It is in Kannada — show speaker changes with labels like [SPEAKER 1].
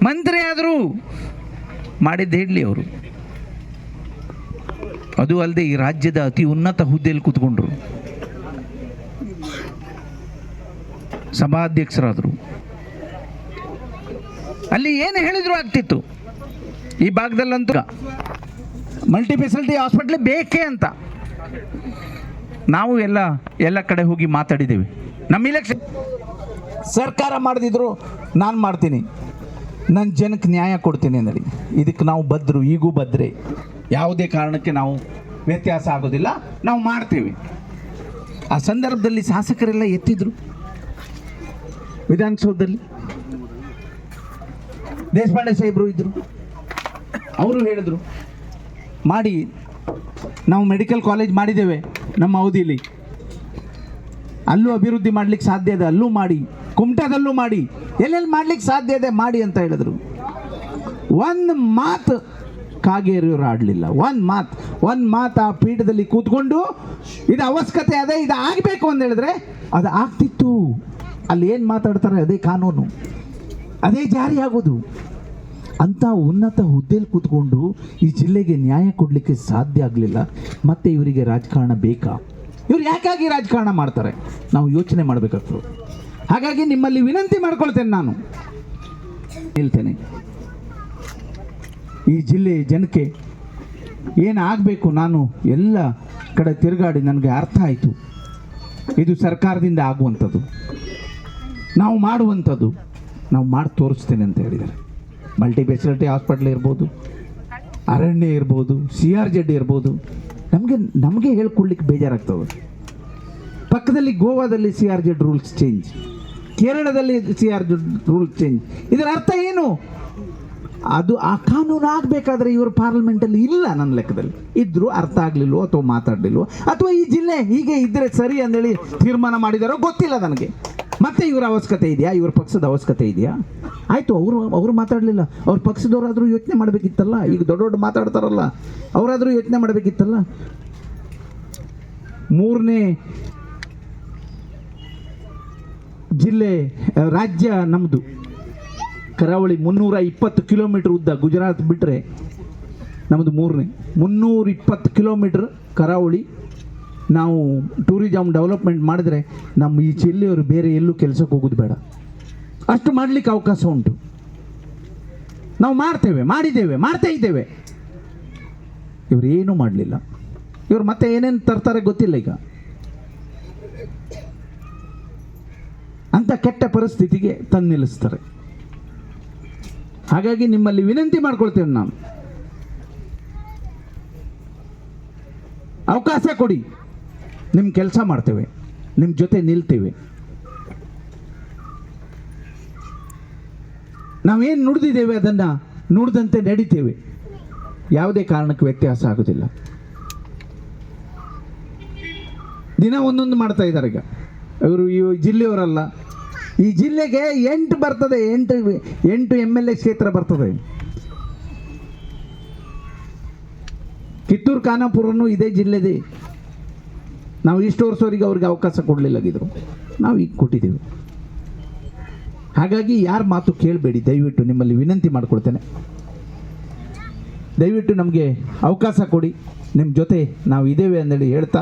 [SPEAKER 1] ಮಂತ್ರಿ ಆದರೂ ಮಾಡಿದ್ದು ಹೇಳಲಿ ಅವರು. ಅದು ಅಲ್ಲದೆ ಈ ರಾಜ್ಯದ ಅತಿ ಉನ್ನತ ಹುದ್ದೆಯಲ್ಲಿ ಕೂತ್ಕೊಂಡ್ರು, ಸಭಾಧ್ಯಕ್ಷರಾದರು. ಅಲ್ಲಿ ಏನು ಹೇಳಿದ್ರು ಆಗ್ತಿತ್ತು. ಈ ಭಾಗದಲ್ಲಂತೂ ಮಲ್ಟಿ ಫೆಸಿಲಿಟಿ ಹಾಸ್ಪಿಟ್ಲ್ ಬೇಕೇ ಅಂತ ನಾವು ಎಲ್ಲ ಕಡೆ ಹೋಗಿ ಮಾತಾಡಿದ್ದೇವೆ. ನಮ್ಮ ಇಲೆಕ್ಷನ್ ಸರ್ಕಾರ ಮಾಡದಿದ್ರು ನಾನು ಮಾಡ್ತೀನಿ, ನನ್ನ ಜನಕ್ಕೆ ನ್ಯಾಯ ಕೊಡ್ತೀನಿ ಅಂದೇಳಿ. ಇದಕ್ಕೆ ನಾವು ಬದ್ಧರು, ಈಗೂ ಬದ್ದರೆ, ಯಾವುದೇ ಕಾರಣಕ್ಕೆ ನಾವು ವ್ಯತ್ಯಾಸ ಆಗೋದಿಲ್ಲ, ನಾವು ಮಾಡ್ತೇವೆ. ಆ ಸಂದರ್ಭದಲ್ಲಿ ಶಾಸಕರೆಲ್ಲ ಎತ್ತಿದ್ರು ವಿಧಾನಸೌಧದಲ್ಲಿ. ದೇಶಪಾಂಡೆ ಸಾಹೇಬರು ಇದ್ದರು, ಅವರು ಹೇಳಿದರು ಮಾಡಿ, ನಾವು ಮೆಡಿಕಲ್ ಕಾಲೇಜ್ ಮಾಡಿದ್ದೇವೆ ನಮ್ಮ ಅವಧಿಯಲ್ಲಿ, ಅಲ್ಲೂ ಅಭಿವೃದ್ಧಿ ಮಾಡ್ಲಿಕ್ಕೆ ಸಾಧ್ಯ ಇದೆ, ಅಲ್ಲೂ ಮಾಡಿ, ಕುಮಟಾದಲ್ಲೂ ಮಾಡಿ, ಎಲ್ಲೆಲ್ಲಿ ಮಾಡ್ಲಿಕ್ಕೆ ಸಾಧ್ಯ ಇದೆ ಮಾಡಿ ಅಂತ ಹೇಳಿದ್ರು. ಒಂದು ಮಾತು ಕಾಗೇರಿಯವರು ಆಡಲಿಲ್ಲ. ಒಂದು ಮಾತು ಆ ಪೀಠದಲ್ಲಿ ಕೂತ್ಕೊಂಡು ಇದು ಅವಶ್ಯಕತೆ ಅದೇ, ಇದು ಆಗಬೇಕು ಅಂತ ಹೇಳಿದ್ರೆ ಅದು ಆಗ್ತಿತ್ತು. ಅಲ್ಲಿ ಏನು ಮಾತಾಡ್ತಾರೆ ಅದೇ ಕಾನೂನು, ಅದೇ ಜಾರಿ ಆಗೋದು. ಅಂಥ ಉನ್ನತ ಹುದ್ದೆಯಲ್ಲಿ ಕೂತ್ಕೊಂಡು ಈ ಜಿಲ್ಲೆಗೆ ನ್ಯಾಯ ಕೊಡಲಿಕ್ಕೆ ಸಾಧ್ಯ ಆಗಲಿಲ್ಲ. ಮತ್ತೆ ಇವರಿಗೆ ರಾಜಕಾರಣ ಬೇಕಾ? ಇವ್ರು ಯಾಕಾಗಿ ರಾಜಕಾರಣ ಮಾಡ್ತಾರೆ? ನಾವು ಯೋಚನೆ ಮಾಡಬೇಕಾಗ್ತದೆ. ಹಾಗಾಗಿ ನಿಮ್ಮಲ್ಲಿ ವಿನಂತಿ ಮಾಡ್ಕೊಳ್ತೇನೆ, ನಾನು ಹೇಳ್ತೇನೆ, ಈ ಜಿಲ್ಲೆ ಜನಕ್ಕೆ ಏನಾಗಬೇಕು, ನಾನು ಎಲ್ಲ ಕಡೆ ತಿರುಗಾಡಿ ನನಗೆ ಅರ್ಥ ಆಯಿತು. ಇದು ಸರ್ಕಾರದಿಂದ ಆಗುವಂಥದ್ದು, ನಾವು ಮಾಡುವಂಥದ್ದು, ನಾವು ಮಾಡಿ ತೋರಿಸ್ತೇನೆ ಅಂತ ಹೇಳಿದ್ದಾರೆ. ಮಲ್ಟಿ ಫೆಸಿಲಿಟಿ ಹಾಸ್ಪಿಟ್ಲ್ ಇರ್ಬೋದು, ಅರಣ್ಯ ಇರ್ಬೋದು, CRZ ಇರ್ಬೋದು, ನಮಗೆ ಹೇಳ್ಕೊಡ್ಲಿಕ್ಕೆ ಬೇಜಾರಾಗ್ತದೆ. ಪಕ್ಕದಲ್ಲಿ ಗೋವಾದಲ್ಲಿ CRZ ರೂಲ್ಸ್ ಚೇಂಜ್, ಕೇರಳದಲ್ಲಿ CRZ ರೂಲ್ಸ್ ಚೇಂಜ್. ಇದರ ಅರ್ಥ ಏನು? ಅದು ಆ ಕಾನೂನು ಆಗಬೇಕಾದ್ರೆ ಇವರು ಪಾರ್ಲಿಮೆಂಟಲ್ಲಿ ಇಲ್ಲ, ನನ್ನ ಲೆಕ್ಕದಲ್ಲಿ ಇದ್ದರೂ ಅರ್ಥ ಆಗಲಿಲ್ವೋ ಅಥವಾ ಮಾತಾಡಲಿಲ್ವೋ, ಅಥವಾ ಈ ಜಿಲ್ಲೆ ಹೀಗೆ ಇದ್ದರೆ ಸರಿ ಅಂದೇಳಿ ತೀರ್ಮಾನ ಮಾಡಿದಾರೋ ಗೊತ್ತಿಲ್ಲ ನನಗೆ. ಮತ್ತೆ ಇವರ ಅವಶ್ಯಕತೆ ಇದೆಯಾ? ಇವ್ರ ಪಕ್ಷದ ಅವಶ್ಯಕತೆ ಇದೆಯಾ? ಆಯಿತು, ಅವರು ಮಾತಾಡಲಿಲ್ಲ, ಅವ್ರ ಪಕ್ಷದವರಾದರೂ ಯೋಚನೆ ಮಾಡಬೇಕಿತ್ತಲ್ಲ. ಈಗ ದೊಡ್ಡ ಮಾತಾಡ್ತಾರಲ್ಲ, ಅವರಾದರೂ ಯೋಚನೆ ಮಾಡಬೇಕಿತ್ತಲ್ಲ. 3ನೇ ಜಿಲ್ಲೆ ರಾಜ್ಯ ನಮ್ಮದು, ಕರಾವಳಿ 320 ಕಿಲೋಮೀಟರ್ ಉದ್ದ, ಗುಜರಾತ್ ಬಿಟ್ಟರೆ ನಮ್ಮದು 3ನೇ. 320 ಕಿಲೋಮೀಟರ್ ಕರಾವಳಿ. ನಾವು ಟೂರಿಸಮ್ ಡೆವಲಪ್ಮೆಂಟ್ ಮಾಡಿದ್ರೆ ನಮ್ಮ ಈ ಜಿಲ್ಲೆಯವರು ಬೇರೆ ಎಲ್ಲೂ ಕೆಲಸಕ್ಕೆ ಹೋಗೋದು ಬೇಡ, ಅಷ್ಟು ಮಾಡಲಿಕ್ಕೆ ಅವಕಾಶ ಉಂಟು. ನಾವು ಮಾಡ್ತೇವೆ, ಮಾಡಿದ್ದೇವೆ, ಮಾಡ್ತಾ ಇದ್ದೇವೆ. ಇವರು ಏನೂ ಮಾಡಲಿಲ್ಲ. ಇವರು ಮತ್ತೆ ಏನೇನು ತರ್ತಾರೆ ಗೊತ್ತಿಲ್ಲ. ಈಗ ಅಂಥ ಕೆಟ್ಟ ಪರಿಸ್ಥಿತಿಗೆ ತಂದು ನಿಲ್ಲಿಸ್ತಾರೆ. ಹಾಗಾಗಿ ನಿಮ್ಮಲ್ಲಿ ವಿನಂತಿ ಮಾಡ್ಕೊಳ್ತೇವೆ, ನಾನು ಅವಕಾಶ ಕೊಡಿ, ನಿಮ್ಮ ಕೆಲಸ ಮಾಡ್ತೇವೆ, ನಿಮ್ಮ ಜೊತೆ ನಿಲ್ತೇವೆ. ನಾವೇನು ನುಡಿದಿದ್ದೇವೆ ಅದನ್ನು ನುಡಿದಂತೆ ನಡೀತೇವೆ. ಯಾವುದೇ ಕಾರಣಕ್ಕೆ ವ್ಯತ್ಯಾಸ ಆಗೋದಿಲ್ಲ. ದಿನ ಒಂದೊಂದು ಮಾಡ್ತಾ ಇದ್ದಾರೆ. ಈಗ ಇವರು ಈ ಜಿಲ್ಲೆಯವರಲ್ಲ, ಈ ಜಿಲ್ಲೆಗೆ 8 ಬರ್ತದೆ, 8 MLA ಕ್ಷೇತ್ರ ಬರ್ತದೆ. ಕಿತ್ತೂರು ಖಾನಾಪುರನು ಇದೇ ಜಿಲ್ಲೆದೆ. ನಾವು ಇಷ್ಟು ವರ್ಷವರೆಗೆ ಅವ್ರಿಗೆ ಅವಕಾಶ ಕೊಡಲಿಲ್ಲಗಿದ್ರು, ನಾವು ಈಗ ಕೊಟ್ಟಿದ್ದೇವೆ. ಹಾಗಾಗಿ ಯಾರ ಮಾತು ಕೇಳಬೇಡಿ, ದಯವಿಟ್ಟು ನಿಮ್ಮಲ್ಲಿ ವಿನಂತಿ ಮಾಡ್ಕೊಳ್ತೇನೆ. ದಯವಿಟ್ಟು ನಮಗೆ ಅವಕಾಶ ಕೊಡಿ, ನಿಮ್ಮ ಜೊತೆ ನಾವು ಇದ್ದೇವೆ ಅಂದೇಳಿ ಹೇಳ್ತಾ